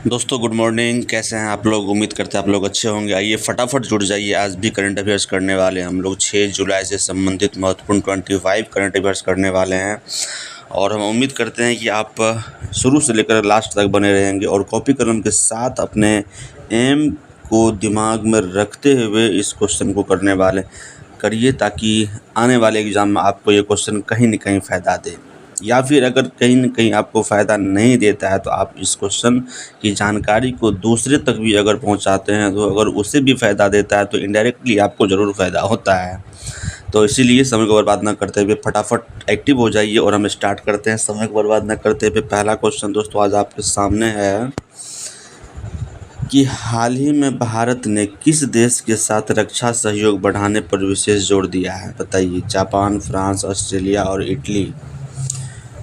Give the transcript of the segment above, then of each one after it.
दोस्तों good morning. कैसे हैं आप लोग? उम्मीद करते हैं आप लोग अच्छे होंगे। आइए फटाफट जुड़ जाइए। आज भी करंट अफेयर्स करने वाले हैं हम लोग। 6 जुलाई से संबंधित महत्वपूर्ण 25 करंट अफेयर्स करने वाले हैं और हम उम्मीद करते हैं कि आप शुरू से लेकर लास्ट तक बने रहेंगे और कॉपी कलम के साथ अपने एम को दिमाग में रखते हुए इस क्वेश्चन को करने वाले करिए, ताकि आने वाले एग्ज़ाम में आपको ये क्वेश्चन कहीं न कहीं फ़ायदा दे। या फिर अगर कहीं न कहीं आपको फ़ायदा नहीं देता है तो आप इस क्वेश्चन की जानकारी को दूसरे तक भी अगर पहुंचाते हैं, तो अगर उसे भी फ़ायदा देता है तो इनडायरेक्टली आपको ज़रूर फ़ायदा होता है। तो इसीलिए समय को बर्बाद ना करते हुए फटाफट एक्टिव हो जाइए और हम स्टार्ट करते हैं समय को बर्बाद ना करते हुए। पहला क्वेश्चन दोस्तों आज आपके सामने है कि हाल ही में भारत ने किस देश के साथ रक्षा सहयोग बढ़ाने पर विशेष जोर दिया है? बताइए। जापान, फ्रांस, ऑस्ट्रेलिया और इटली।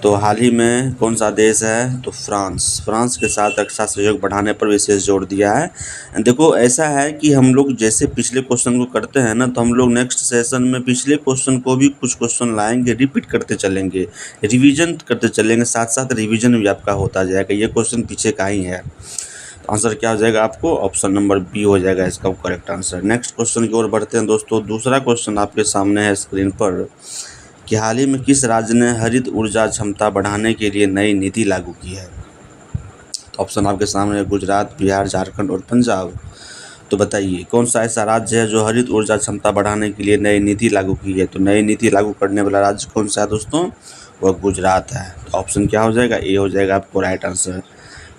तो हाल ही में कौन सा देश है? तो फ्रांस के साथ रक्षा सहयोग बढ़ाने पर विशेष जोर दिया है। देखो ऐसा है कि हम लोग जैसे पिछले क्वेश्चन को करते हैं ना, तो हम लोग नेक्स्ट सेशन में पिछले क्वेश्चन को भी कुछ क्वेश्चन लाएंगे, रिपीट करते चलेंगे, रिवीजन करते चलेंगे, साथ साथ रिवीजन भी आपका होता जाएगा। ये क्वेश्चन पीछे का ही है। तो आंसर क्या हो जाएगा? आपको ऑप्शन नंबर बी हो जाएगा इसका करेक्ट आंसर। नेक्स्ट क्वेश्चन की ओर बढ़ते हैं दोस्तों। दूसरा क्वेश्चन आपके सामने है स्क्रीन पर कि हाल ही में किस राज्य ने हरित ऊर्जा क्षमता बढ़ाने के लिए नई नीति लागू की है? तो ऑप्शन आपके सामने है गुजरात, बिहार, झारखंड और पंजाब। तो बताइए कौन सा ऐसा राज्य है जो हरित ऊर्जा क्षमता बढ़ाने के लिए नई नीति लागू की है? तो नई नीति लागू करने वाला राज्य कौन सा है दोस्तों? वह गुजरात है। तो ऑप्शन क्या हो जाएगा? ए हो जाएगा आपको राइट आंसर।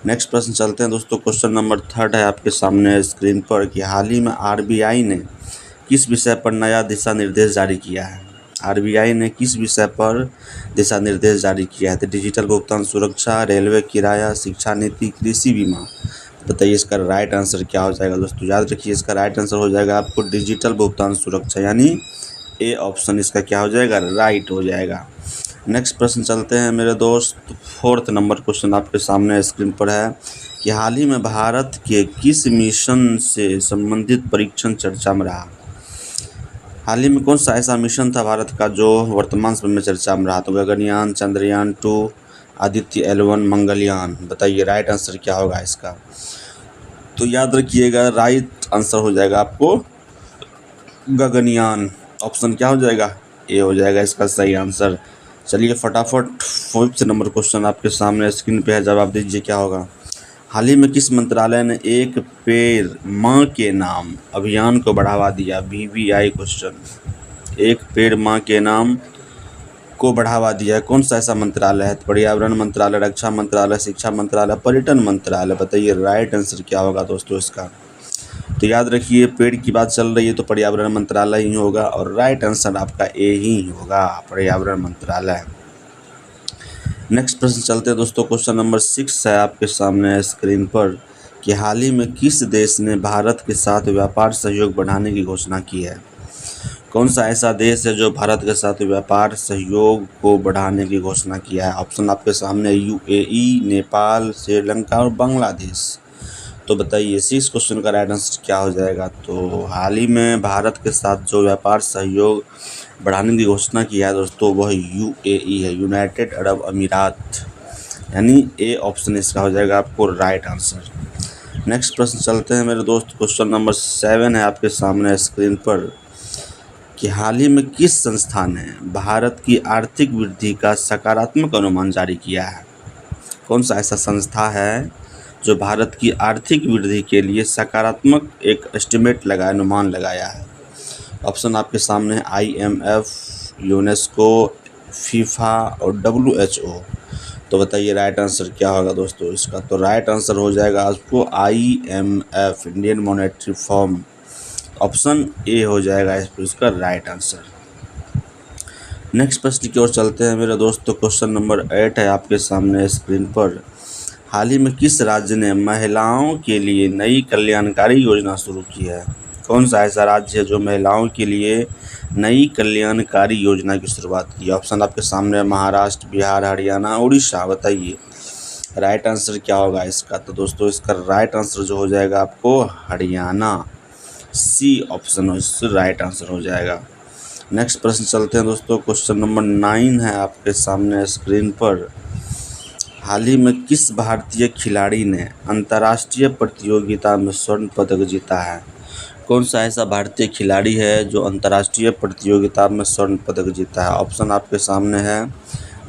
नेक्स्ट प्रश्न चलते हैं दोस्तों। क्वेश्चन नंबर 3 है आपके सामने स्क्रीन पर कि हाल ही में आरबीआई ने किस विषय पर नया दिशा निर्देश जारी किया है? आरबीआई ने किस विषय पर दिशा निर्देश जारी किया है? तो डिजिटल भुगतान सुरक्षा, रेलवे किराया, शिक्षा नीति, कृषि बीमा। बताइए इसका राइट आंसर क्या हो जाएगा दोस्तों? याद रखिए इसका राइट आंसर हो जाएगा आपको डिजिटल भुगतान सुरक्षा, यानी ए ऑप्शन इसका क्या हो जाएगा? राइट हो जाएगा। नेक्स्ट प्रश्न चलते हैं मेरे दोस्त। 4th नंबर क्वेश्चन आपके सामने स्क्रीन पर है कि हाल ही में भारत के किस मिशन से संबंधित परीक्षण चर्चा में रहा? हाल ही में कौन सा ऐसा मिशन था भारत का जो वर्तमान समय में चर्चा में रहा? तो गगनयान, चंद्रयान 2, आदित्य L1, मंगलयान। बताइए राइट आंसर क्या होगा इसका? तो याद रखिएगा राइट आंसर हो जाएगा आपको गगनयान। ऑप्शन क्या हो जाएगा? ए हो जाएगा इसका सही आंसर। चलिए फटाफट 5th नंबर क्वेश्चन आपके सामने स्क्रीन पे है, जवाब दीजिए क्या होगा? हाल ही में किस मंत्रालय ने एक पेड़ माँ के नाम अभियान को बढ़ावा दिया? VVI question. एक पेड़ माँ के नाम को बढ़ावा दिया है, कौन सा ऐसा मंत्रालय है? पर्यावरण मंत्रालय, रक्षा मंत्रालय, शिक्षा मंत्रालय, पर्यटन मंत्रालय। बताइए राइट आंसर क्या होगा दोस्तों इसका? तो याद रखिए पेड़ की बात चल रही है तो पर्यावरण मंत्रालय ही होगा और राइट आंसर आपका ए ही होगा, पर्यावरण मंत्रालय। नेक्स्ट प्रश्न चलते हैं दोस्तों। क्वेश्चन नंबर 6 है आपके सामने स्क्रीन पर कि हाल ही में किस देश ने भारत के साथ व्यापार सहयोग बढ़ाने की घोषणा की है? कौन सा ऐसा देश है जो भारत के साथ व्यापार सहयोग को बढ़ाने की घोषणा किया है? ऑप्शन आपके सामने UAE, नेपाल, श्रीलंका और बांग्लादेश। तो बताइए 6 क्वेश्चन का राइट आंसर क्या हो जाएगा? तो हाल ही में भारत के साथ जो व्यापार सहयोग बढ़ाने की घोषणा की है दोस्तों वह UAE है, यूनाइटेड अरब अमीरात, यानी ए ऑप्शन इसका हो जाएगा आपको राइट आंसर। नेक्स्ट प्रश्न चलते हैं मेरे दोस्त। क्वेश्चन नंबर 7 है आपके सामने स्क्रीन पर कि हाल ही में किस संस्था ने भारत की आर्थिक वृद्धि का सकारात्मक अनुमान जारी किया है? कौन सा ऐसा संस्था है जो भारत की आर्थिक वृद्धि के लिए सकारात्मक एक एस्टिमेट लगाया, अनुमान लगाया है? ऑप्शन आपके सामने है IMF, यूनेस्को, फीफा और WHO। तो बताइए राइट आंसर क्या होगा दोस्तों इसका? तो राइट आंसर हो जाएगा आपको IMF, Indian monetary fund. Option A हो जाएगा इसका राइट आंसर। नेक्स्ट प्रश्न की ओर चलते हैं मेरे दोस्तों। क्वेश्चन नंबर 8 है आपके सामने स्क्रीन पर। हाल ही में किस राज्य ने महिलाओं के लिए नई कल्याणकारी योजना शुरू की है? कौन सा ऐसा राज्य है जो महिलाओं के लिए नई कल्याणकारी योजना की शुरुआत की है? ऑप्शन आपके सामने है महाराष्ट्र, बिहार, हरियाणा, उड़ीसा। बताइए राइट आंसर क्या होगा इसका? तो दोस्तों इसका राइट आंसर जो हो जाएगा आपको Haryana, C option right answer हो जाएगा। नेक्स्ट प्रश्न चलते हैं दोस्तों। क्वेश्चन नंबर 9 है आपके सामने स्क्रीन पर हाल ही में किस भारतीय खिलाड़ी ने अंतर्राष्ट्रीय प्रतियोगिता में स्वर्ण पदक जीता है? कौन सा ऐसा भारतीय खिलाड़ी है जो अंतर्राष्ट्रीय प्रतियोगिता में स्वर्ण पदक जीता है? ऑप्शन आपके सामने है,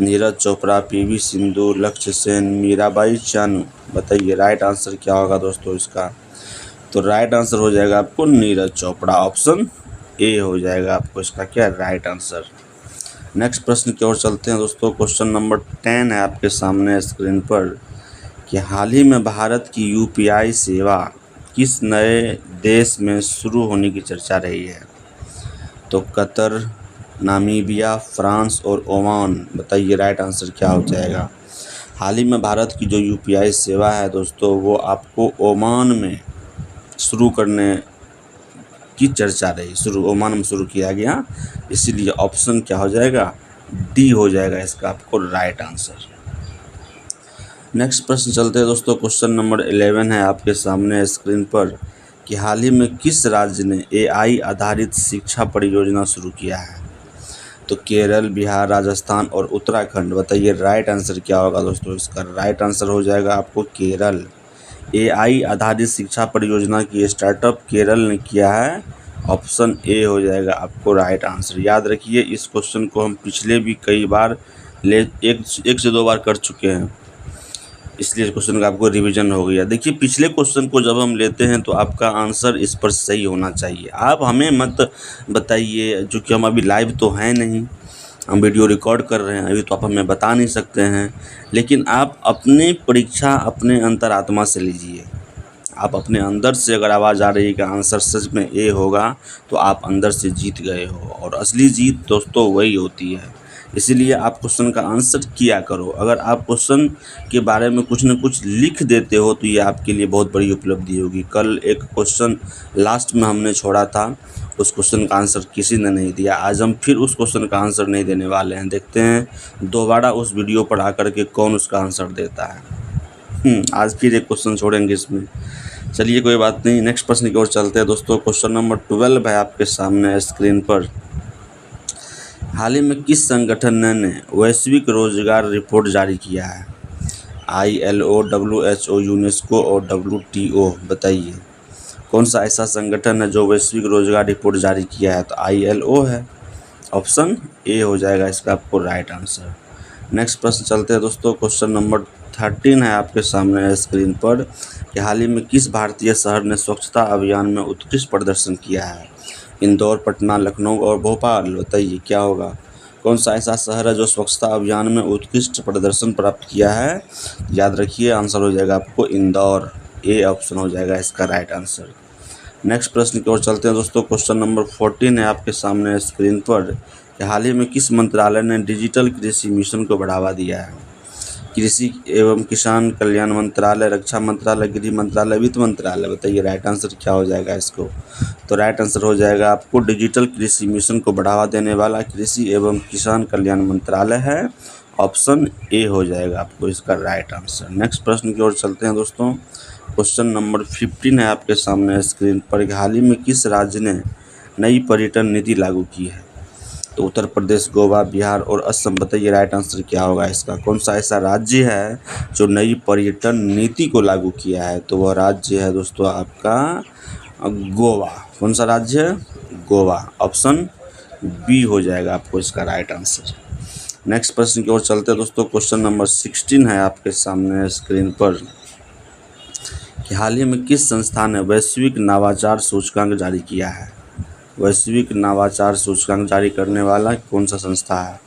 नीरज चोपड़ा, पीवी सिंधु, लक्ष्य सेन, मीराबाई चानू। बताइए राइट आंसर क्या होगा दोस्तों इसका? तो राइट आंसर हो जाएगा आपको नीरज चोपड़ा, ऑप्शन ए हो जाएगा आपको इसका क्या राइट आंसर। नेक्स्ट प्रश्न की ओर चलते हैं दोस्तों। क्वेश्चन नंबर 10 है आपके सामने स्क्रीन पर कि हाल ही में भारत की यूपीआई सेवा किस नए देश में शुरू होने की चर्चा रही है? तो कतर, नामीबिया, फ्रांस और ओमान। बताइए राइट आंसर क्या हो जाएगा? हाल ही में भारत की जो यूपीआई सेवा है दोस्तों वो आपको ओमान में शुरू करने की चर्चा रही, ओमान में शुरू किया गया, इसीलिए ऑप्शन क्या हो जाएगा? डी हो जाएगा इसका आपको राइट आंसर। नेक्स्ट प्रश्न चलते हैं दोस्तों। क्वेश्चन नंबर 11 है आपके सामने स्क्रीन पर कि हाल ही में किस राज्य ने एआई आधारित शिक्षा परियोजना शुरू किया है? तो केरल, बिहार, राजस्थान और उत्तराखंड। बताइए राइट आंसर क्या होगा दोस्तों इसका? राइट आंसर हो जाएगा आपको केरल। एआई आधारित शिक्षा परियोजना की स्टार्टअप केरल ने किया है, ऑप्शन ए हो जाएगा आपको राइट आंसर। याद रखिए इस क्वेश्चन को हम पिछले भी कई बार एक से दो बार कर चुके हैं, इसलिए इस क्वेश्चन का आपको रिवीजन हो गया। देखिए पिछले क्वेश्चन को जब हम लेते हैं तो आपका आंसर इस पर सही होना चाहिए। आप हमें मत बताइए, जो कि हम अभी लाइव तो हैं नहीं, हम वीडियो रिकॉर्ड कर रहे हैं अभी, तो आप हमें बता नहीं सकते हैं, लेकिन आप अपनी परीक्षा अपने अंतरात्मा से लीजिए। आप अपने अंदर से अगर आवाज़ आ रही है कि आंसर सच में ए होगा तो आप अंदर से जीत गए हो, और असली जीत दोस्तों वही होती है। इसीलिए आप क्वेश्चन का आंसर किया करो। अगर आप क्वेश्चन के बारे में कुछ न कुछ लिख देते हो तो ये आपके लिए बहुत बड़ी उपलब्धि होगी। कल एक क्वेश्चन लास्ट में हमने छोड़ा था, उस क्वेश्चन का आंसर किसी ने नहीं दिया, आज हम फिर उस क्वेश्चन का आंसर नहीं देने वाले हैं। देखते हैं दोबारा उस वीडियो पर आकर के कौन उसका आंसर देता है। आज फिर एक क्वेश्चन छोड़ेंगे इसमें। चलिए कोई बात नहीं, नेक्स्ट प्रश्न की ओर चलते हैं दोस्तों। क्वेश्चन नंबर 12 है आपके सामने स्क्रीन पर। हाल ही में किस संगठन ने वैश्विक रोजगार रिपोर्ट जारी किया है? ILO, WHO, यूनेस्को और WTO। बताइए कौन सा ऐसा संगठन है जो वैश्विक रोजगार रिपोर्ट जारी किया है? तो ILO है, ऑप्शन ए हो जाएगा इसका आपको राइट आंसर। नेक्स्ट प्रश्न चलते हैं दोस्तों। क्वेश्चन नंबर 13 है आपके सामने स्क्रीन पर कि हाल ही में किस भारतीय शहर ने स्वच्छता अभियान में उत्कृष्ट प्रदर्शन किया है? इंदौर, पटना, लखनऊ और भोपाल। बताइए क्या होगा? कौन सा ऐसा शहर है जो स्वच्छता अभियान में उत्कृष्ट प्रदर्शन प्राप्त किया है? याद रखिए आंसर हो जाएगा आपको इंदौर, ए ऑप्शन हो जाएगा इसका राइट आंसर। नेक्स्ट प्रश्न की ओर चलते हैं दोस्तों। क्वेश्चन नंबर 14 है आपके सामने स्क्रीन पर कि हाल ही में किस मंत्रालय ने डिजिटल कृषि मिशन को बढ़ावा दिया है? कृषि एवं किसान कल्याण मंत्रालय, रक्षा मंत्रालय, गृह मंत्रालय, वित्त मंत्रालय। बताइए राइट आंसर क्या हो जाएगा इसको? तो राइट आंसर हो जाएगा आपको डिजिटल कृषि मिशन को बढ़ावा देने वाला कृषि एवं किसान कल्याण मंत्रालय है, ऑप्शन ए हो जाएगा आपको इसका राइट आंसर। नेक्स्ट प्रश्न की ओर चलते हैं दोस्तों। क्वेश्चन नंबर 15 है आपके सामने स्क्रीन पर। हाल ही में किस राज्य ने नई पर्यटन नीति लागू की है? तो उत्तर प्रदेश, गोवा, बिहार और असम। बताइए राइट आंसर क्या होगा इसका? कौन सा ऐसा राज्य है जो नई पर्यटन नीति को लागू किया है? तो वह राज्य है दोस्तों आपका गोवा। कौन सा राज्य है? गोवा, ऑप्शन बी हो जाएगा आपको इसका राइट आंसर। नेक्स्ट प्रश्न की ओर चलते हैं दोस्तों। क्वेश्चन नंबर 16 है आपके सामने स्क्रीन पर कि हाल ही में किस संस्था ने वैश्विक नवाचार सूचकांक जारी किया है? वैश्विक नवाचार सूचकांक जारी करने वाला कौन सा संस्था है?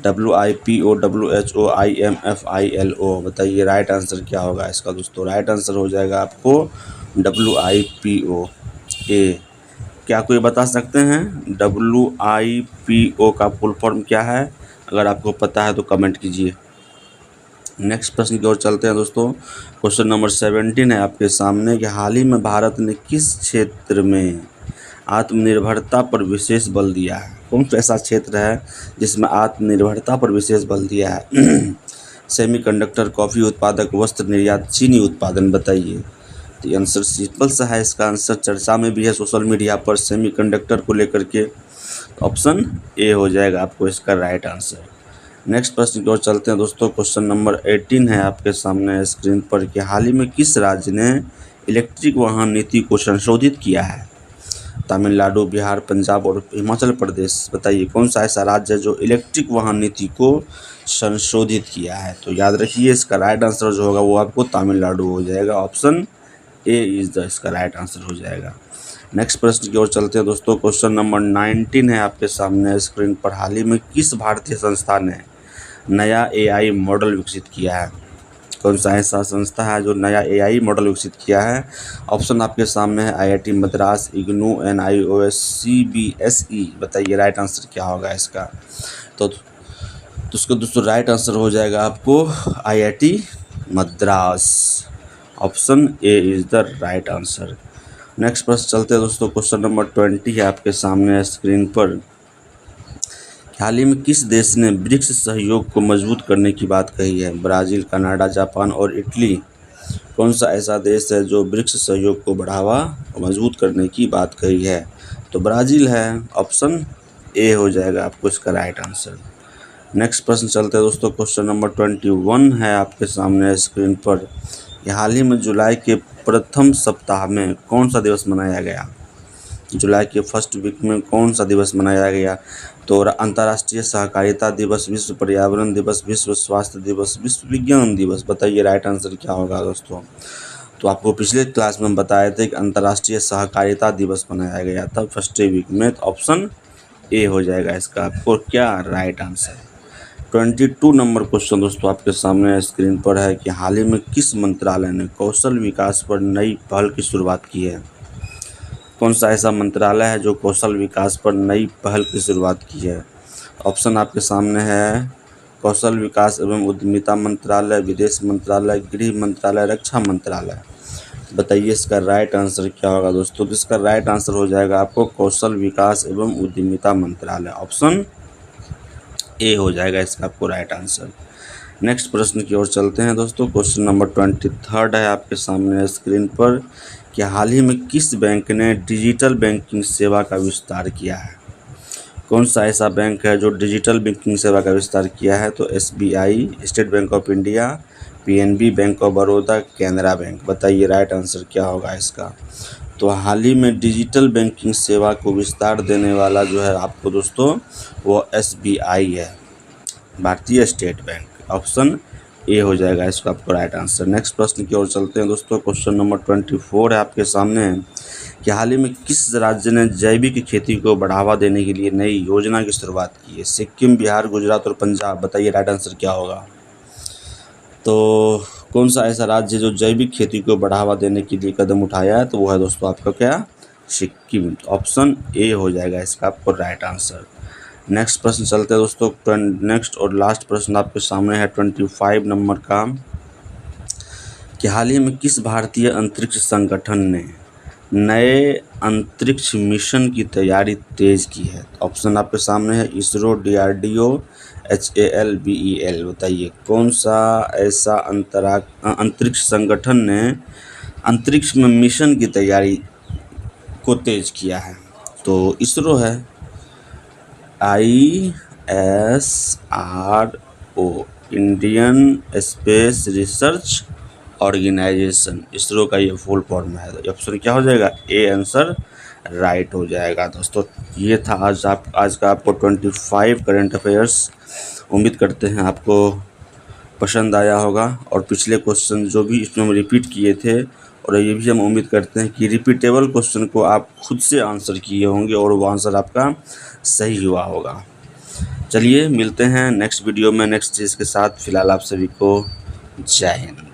WIPO, WHO, IMF, ILO। बताइए राइट आंसर क्या होगा इसका दोस्तों? राइट आंसर हो जाएगा आपको WIPO, ए। क्या कोई बता सकते हैं WIPO का फुल फॉर्म क्या है? अगर आपको पता है तो कमेंट कीजिए। नेक्स्ट प्रश्न की ओर चलते हैं दोस्तों। क्वेश्चन नंबर 17 है आपके सामने कि हाल ही में भारत ने किस क्षेत्र में आत्मनिर्भरता पर विशेष बल दिया है? कौन सा ऐसा क्षेत्र है जिसमें आत्मनिर्भरता पर विशेष बल दिया है? सेमीकंडक्टर, कॉफ़ी उत्पादक, वस्त्र निर्यात, चीनी उत्पादन। बताइए। तो ये आंसर सिंपल सा है, इसका आंसर चर्चा में भी है सोशल मीडिया पर सेमीकंडक्टर को लेकर के, ऑप्शन ए हो जाएगा आपको इसका राइट आंसर। नेक्स्ट प्रश्न की ओर चलते हैं दोस्तों। क्वेश्चन नंबर 18 है आपके सामने स्क्रीन पर कि हाल ही में किस राज्य ने इलेक्ट्रिक वाहन नीति को संशोधित किया है? तमिलनाडु, बिहार, पंजाब और हिमाचल प्रदेश। बताइए कौन सा ऐसा राज्य है जो इलेक्ट्रिक वाहन नीति को संशोधित किया है? तो याद रखिए इसका राइट आंसर जो होगा वो आपको तमिलनाडु हो जाएगा। ऑप्शन ए इज द इसका राइट आंसर हो जाएगा। नेक्स्ट प्रश्न की ओर चलते हैं दोस्तों। क्वेश्चन नंबर 19 है आपके सामने स्क्रीन पर। हाल ही में किस भारतीय संस्था ने नया एआई मॉडल विकसित किया है? कौन सा ऐसा संस्था है जो नया एआई मॉडल विकसित किया है? ऑप्शन आपके सामने है IIT Madras, IGNOU, NIOS, CBSE. बताइए राइट आंसर क्या होगा इसका? तो उसका दोस्तों राइट आंसर हो जाएगा आपको IIT Madras. Option A is the right answer. Next प्रश्न चलते हैं दोस्तों। क्वेश्चन नंबर 20 है आपके सामने स्क्रीन पर। हाल ही में किस देश ने ब्रिक्स सहयोग को मजबूत करने की बात कही है? ब्राज़ील, कनाडा, जापान और इटली। कौन सा ऐसा देश है जो ब्रिक्स सहयोग को बढ़ावा और मजबूत करने की बात कही है? तो ब्राज़ील है। ऑप्शन ए हो जाएगा आपको इसका राइट आंसर। नेक्स्ट प्रश्न चलते हैं दोस्तों। क्वेश्चन नंबर 21 है आपके सामने स्क्रीन पर। हाल ही में जुलाई के प्रथम सप्ताह में कौन सा दिवस मनाया गया? जुलाई के फर्स्ट वीक में कौन सा दिवस मनाया गया? तो अंतर्राष्ट्रीय सहकारिता दिवस, विश्व पर्यावरण दिवस, विश्व स्वास्थ्य दिवस, विश्व विज्ञान दिवस। बताइए राइट आंसर क्या होगा दोस्तों? तो आपको पिछले क्लास में बताए थे कि अंतर्राष्ट्रीय सहकारिता दिवस मनाया गया था फर्स्ट वीक में। तो ऑप्शन ए हो जाएगा इसका आपको क्या राइट आंसर। 22 नंबर क्वेश्चन दोस्तों आपके सामने स्क्रीन पर है कि हाल ही में किस मंत्रालय ने कौशल विकास पर नई पहल की शुरुआत की है? कौन सा ऐसा मंत्रालय है जो कौशल विकास पर नई पहल की शुरुआत की है? ऑप्शन आपके सामने है कौशल विकास एवं उद्यमिता मंत्रालय, विदेश मंत्रालय, गृह मंत्रालय, रक्षा मंत्रालय। बताइए इसका राइट आंसर क्या होगा दोस्तों? तो इसका राइट आंसर हो जाएगा आपको कौशल विकास एवं उद्यमिता मंत्रालय। ऑप्शन ए हो जाएगा इसका आपको राइट आंसर। नेक्स्ट प्रश्न की ओर चलते हैं दोस्तों। क्वेश्चन नंबर 23 है आपके सामने स्क्रीन पर कि हाल ही में किस बैंक ने डिजिटल बैंकिंग सेवा का विस्तार किया है? कौन सा ऐसा बैंक है जो डिजिटल बैंकिंग सेवा का विस्तार किया है? तो SBI, state bank of India, PNB, bank of Baroda, Canara bank. बताइए राइट आंसर क्या होगा इसका? तो हाल ही में डिजिटल बैंकिंग सेवा को विस्तार देने वाला जो है आपको दोस्तों वो एसबीआई है, भारतीय स्टेट बैंक। ऑप्शन ए हो जाएगा इसका आपको राइट आंसर। नेक्स्ट प्रश्न की ओर चलते हैं दोस्तों। क्वेश्चन नंबर 24 है आपके सामने कि हाल ही में किस राज्य ने जैविक खेती को बढ़ावा देने के लिए नई योजना की शुरुआत की है? सिक्किम, बिहार, गुजरात और पंजाब। बताइए राइट आंसर क्या होगा? तो कौन सा ऐसा राज्य जो जैविक खेती को बढ़ावा देने के लिए कदम उठाया है? तो वो है दोस्तों आपका क्या? सिक्किम। ऑप्शन ए हो जाएगा इसका आपको राइट आंसर। नेक्स्ट प्रश्न चलते हैं दोस्तों। नेक्स्ट और लास्ट प्रश्न आपके सामने है 25 नंबर का कि हाल ही में किस भारतीय अंतरिक्ष संगठन ने नए अंतरिक्ष मिशन की तैयारी तेज की है? ऑप्शन आपके सामने है इसरो, डीआरडीओ, HAL, BEL। बताइए कौन सा ऐसा अंतरिक्ष संगठन ने अंतरिक्ष में मिशन की तैयारी को तेज किया है? तो इसरो है, ISRO, Indian space research organisation. ISRO का ये फुल फॉर्म है। ऑप्शन क्या हो जाएगा? ए आंसर राइट हो जाएगा दोस्तों। ये था आज का आपको 25 करंट अफेयर्स। उम्मीद करते हैं आपको पसंद आया होगा और पिछले क्वेश्चन जो भी इसमें हम रिपीट किए थे और ये भी हम उम्मीद करते हैं कि रिपीटेबल क्वेश्चन को आप खुद से आंसर किए होंगे और वो आंसर आपका सही हुआ होगा। चलिए मिलते हैं नेक्स्ट वीडियो में नेक्स्ट चीज़ के साथ। फिलहाल आप सभी को जय हिंद।